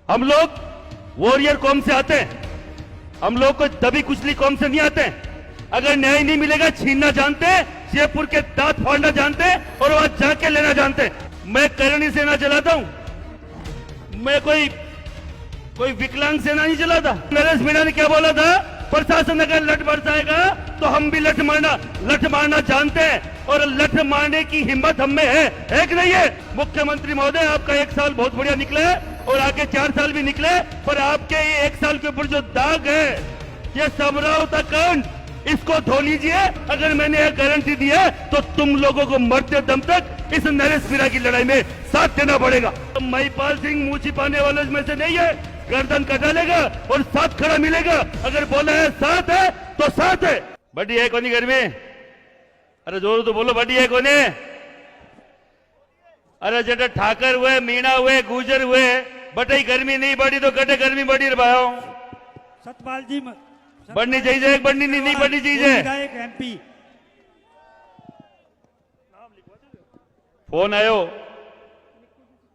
हम लोग वॉरियर कौम से आते हैं, हम लोग को दबी कुचली कौम से नहीं आते हैं। अगर न्याय नहीं मिलेगा छीनना जानते हैं, जयपुर के दांत फाड़ना जानते हैं और वहां जाके लेना जानते हैं। मैं करणी सेना चलाता हूं, मैं कोई विकलांग सेना नहीं चलाता। नरेश मीणा ने क्या बोला था, प्रशासन अगर लठ बरसाएगा तो हम भी लठ मारना जानते हैं और लठ मारने की हिम्मत हम में है कि नहीं है। मुख्यमंत्री महोदय, आपका 1 साल बहुत बढ़िया निकले और आगे 4 साल भी निकले, पर आपके ये 1 साल के ऊपर जो दाग है, ये समराव का कांड, इसको धो लीजिए। अगर मैंने यह गारंटी दी है तो तुम लोगों को मरते दम तक इस नरेश मीणा की लड़ाई में साथ देना पड़ेगा। तो महिपाल सिंह मुंह छिपाने वालों में से नहीं है, गर्दन कटा लेगा और साथ खड़ा मिलेगा। अगर बोला है साथ है तो साथ है। बड़ी है कोनी घर में, अरे जोर तो बोलो, बड़ी है कोने। अरे जेठा ठाकर हुए, मीणा हुए, गुजर हुए, बटाई गर्मी नहीं बढ़ी तो कटे गर्मी बढ़ी रे भाई। सतपाल जी बढ़नी चाहिए, बढ़नी नहीं बढ़नी चाहिए। एमपी फोन आयो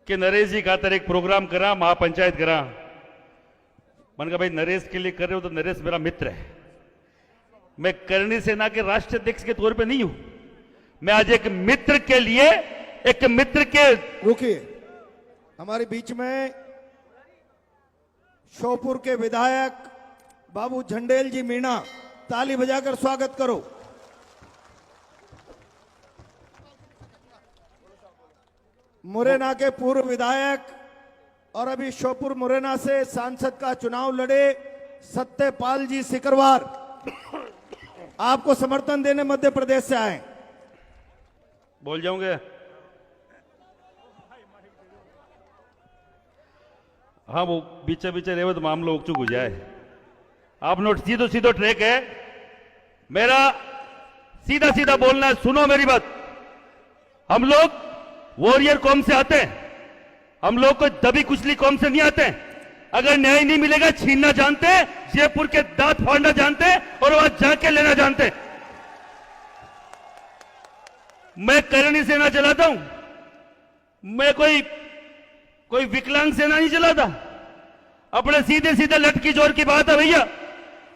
कि नरेश जी खातर एक प्रोग्राम करा, महापंचायत करा। मैंने कहा भाई नरेश के लिए कर रहे हो तो नरेश मेरा मित्र है, मैं करणी सेना के राष्ट्रीय अध्यक्ष के तौर पे नहीं हूं। मैं आज एक मित्र के लिए, एक मित्र के। रुकिए, हमारे बीच में श्योपुर के विधायक बाबू झंडेल जी मीणा, ताली बजाकर स्वागत करो। मुरैना के पूर्व विधायक और अभी श्योपुर मुरैना से सांसद का चुनाव लड़े सत्यपाल जी सिकरवार, आपको समर्थन देने मध्य प्रदेश से आए। बोल जाऊंगे। हाँ, वो बीचे बीचे रहे तो मामला उकचुक हो जाए। आप नोट सीधो ट्रैक है मेरा, सीधा सीधा बोलना है। सुनो मेरी बात, हम लोग वॉरियर कौम से आते हैं, हम लोग को दबी कुचली कौम से नहीं आते हैं। अगर न्याय नहीं मिलेगा छीनना जानते हैं, जयपुर के दांत फाड़ना जानते हैं और वहां जाके लेना जानते हैं। मैं करणी सेना चलाता हूं, मैं कोई विकलांग सेना नहीं चलाता। अपने सीधे सीधे लटकी जोर की बात है भैया।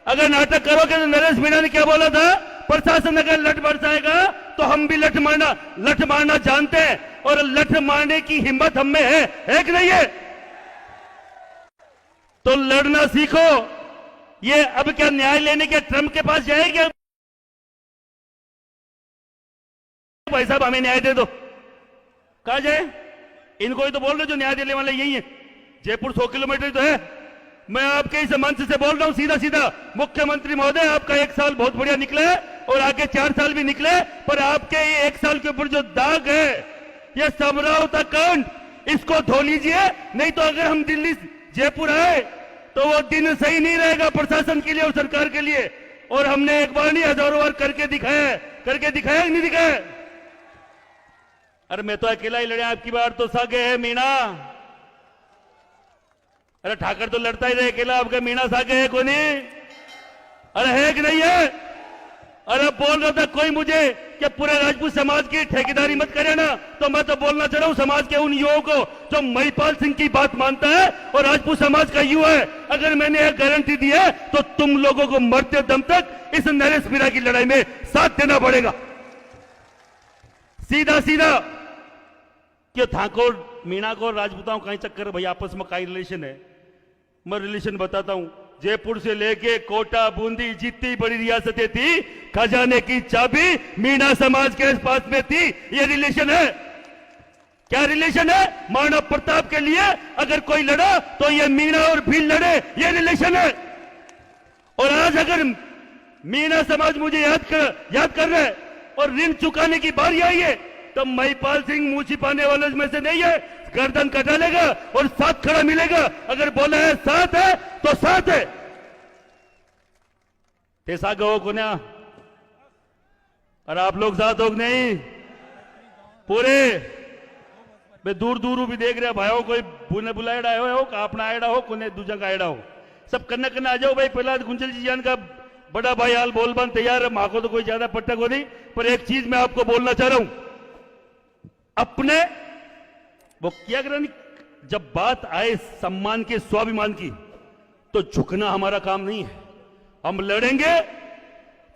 अगर नाटक करोगे तो नरेश मीणा ने क्या बोला था, प्रशासन अगर लठ बरसाएगा तो हम भी लठ मारना जानते हैं और लठ मारने की हिम्मत हम में है कि नहीं है। तो लड़ना सीखो। ये अब क्या न्याय लेने के ट्रंप के पास जाएगा, भाई साहब हमें न्याय दे दो, कहा जाए। इनको ही तो बोल रहे जो न्याय देने वाले यही है। जयपुर 100 किलोमीटर तो है। मैं आपके इस मंच से बोल रहा हूं सीधा सीधा, मुख्यमंत्री महोदय, आपका 1 साल बहुत बढ़िया निकले और आगे 4 साल भी निकले, पर आपके ये 1 साल के ऊपर जो दाग है, ये समराव का कांड, इसको धो लीजिए। नहीं तो अगर हम दिल्ली जयपुर आए तो वो दिन सही नहीं रहेगा प्रशासन के लिए और सरकार के लिए। और हमने एक बार नहीं, हजारों बार करके दिखाया कि नहीं दिखाया। अरे मैं तो अकेला ही लड़े, आपकी बार तो सागे है मीणा। अरे ठाकर तो लड़ता ही रहे अकेला, आपका मीणा सागे है कोनी। अरे है कि नहीं है। अरे बोल रहा था कोई मुझे कि पूरे राजपूत समाज की ठेकेदारी मत करे ना, तो मैं तो बोलना चाह रहा हूं समाज के उन युवाओं को जो महिपाल सिंह की बात मानता है और राजपूत समाज का युवा है। अगर मैंने यह गारंटी दी है तो तुम लोगों को मरते दम तक इस नरेश मीणा की लड़ाई में साथ देना पड़ेगा। सीधा सीधा कि ठाकुर मीणा को राजपूताओं का चक्कर भाई आपस में कई रिलेशन है। मैं रिलेशन बताता हूं। जयपुर से लेके कोटा, बूंदी, जितनी बड़ी रियासतें थी, खजाने की चाबी मीणा समाज के पास में थी। ये रिलेशन है। क्या रिलेशन है? महाराणा प्रताप के लिए अगर कोई लड़ा तो ये मीणा और भील लड़े, ये रिलेशन है। और आज अगर मीणा समाज मुझे याद कर रहे और ऋण चुकाने की बारी आई है तो महिपाल सिंह मुंह छिपाने वालों में से नहीं है, गर्दन कटा लेगा और साथ खड़ा मिलेगा। अगर बोला है साथ है तो साथ है। ते सागे हो कोन्या, और आप लोग साथ हो नहीं पूरे। मैं दूर दूर भी देख रहे भाइयों, कोई बुने बुलाएड़ा हो, अपना आएड़ा हो, कोने दूजा का आएड़ा हो, सब करने आ जाओ भाई। पहला गुंजल जी जान का बड़ा भाई हाल बोलबान तैयार है, मां को तो कोई ज्यादा पट्टक हो नहीं। पर एक चीज मैं आपको बोलना चाह रहा हूं, अपने वो क्या जब बात आए सम्मान के, स्वाभिमान की, तो झुकना हमारा काम नहीं है। हम लड़ेंगे,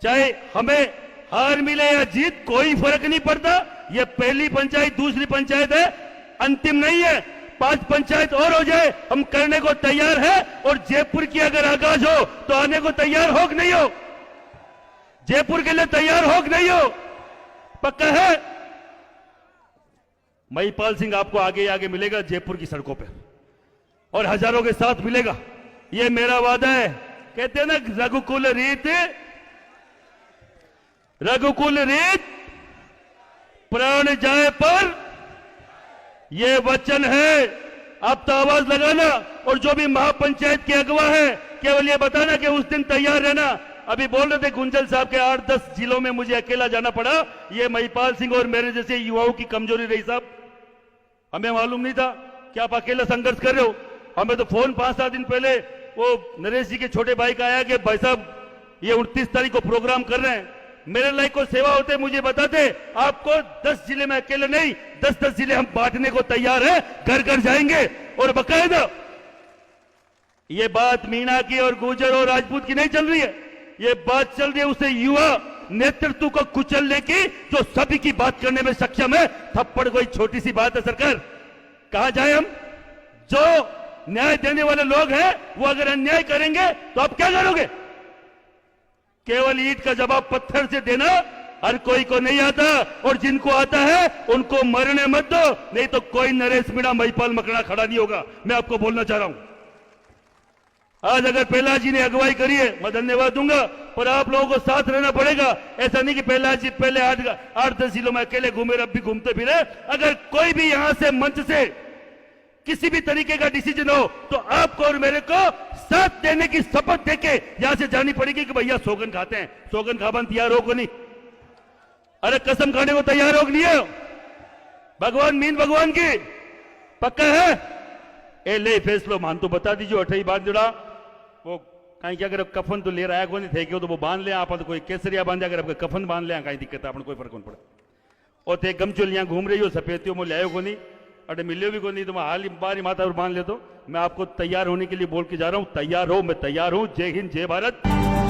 चाहे हमें हार मिले या जीत, कोई फर्क नहीं पड़ता। यह पहली पंचायत, दूसरी पंचायत है, अंतिम नहीं है। 5 पंचायत और हो जाए, हम करने को तैयार है। और जयपुर की अगर आगाज हो तो आने को तैयार हो कि नहीं हो? जयपुर के लिए तैयार हो कि नहीं हो? पक्का है? महिपाल सिंह आपको आगे आगे मिलेगा जयपुर की सड़कों पे, और हजारों के साथ मिलेगा, ये मेरा वादा है। कहते हैं ना, रघुकुल रीत, रघुकुल रीत प्राण जाए पर, ये वचन है। आप तो आवाज लगाना, और जो भी महापंचायत के अगवा है, केवल ये बताना कि उस दिन तैयार रहना। अभी बोल रहे थे गुंजल साहब के 8-10 जिलों में मुझे अकेला जाना पड़ा। ये महिपाल सिंह और मेरे जैसे युवाओं की कमजोरी रही साहब, हमें मालूम नहीं था कि आप अकेला संघर्ष कर रहे हो। हमें तो फोन 5-7 दिन पहले वो नरेश जी के छोटे भाई का आया कि भाई साहब ये 29 तारीख को प्रोग्राम कर रहे हैं। मेरे लायक को सेवा होते मुझे बताते, आपको 10 जिले में अकेले नहीं, 10-10 जिले हम बांटने को तैयार है, घर घर जाएंगे। और बकायदा ये बात मीणा की और गुर्जर और राजपूत की नहीं चल रही है, ये बात चल रही है उसे युवा नेतृत्व को कुचलने की, जो सभी की बात करने में सक्षम है। थप्पड़ कोई छोटी सी बात है सरकार, कहां जाए हम? जो न्याय देने वाले लोग हैं वो अगर अन्याय करेंगे तो आप क्या करोगे? केवल ईंट का जवाब पत्थर से देना हर कोई को नहीं आता, और जिनको आता है उनको मरने मत दो, नहीं तो कोई नरेश मीणा, महिपाल मकड़ा खड़ा नहीं होगा। मैं आपको बोलना चाह रहा हूं, आज अगर प्रहलाद जी ने अगुवाई करी है, मैं धन्यवाद दूंगा, पर आप लोगों को साथ रहना पड़ेगा। ऐसा नहीं कि प्रहलाद जी पहले 8-10 जिलों में अकेले घूमे, अब भी घूमते फिरे। अगर कोई भी यहां से मंच से किसी भी तरीके का डिसीजन हो, तो आपको और मेरे को साथ देने की शपथ देके यहां से जानी पड़ेगी कि भैया सौगन खाते हैं। सौगन खाबन तैयार हो को नहीं? अरे कसम खाने को तैयार हो नहीं है? भगवान मीन भगवान की पक्का है? ए ले फैसलो मान तो बता दीजिए। अठई बांध जुड़ा वो कहीं क्या, अगर कफन तो ले रहा है को नहीं थे क्यों, तो वो बांध ले आप, तो कोई केसरिया बांधे, अगर आपका कफन बांध ले कहीं दिक्कत है, अपन कोई फर्क नहीं पड़े। और थे गमचुल यहाँ घूम रही हो, सफेदियों में लायो को नहीं, अरे मिले भी को नहीं, तो मैं हाल ही बारी माथा पर बांध ले। तो मैं आपको तैयार होने के लिए बोल के जा रहा हूं, तैयार हो, मैं तैयार हूं। जय हिंद, जय भारत।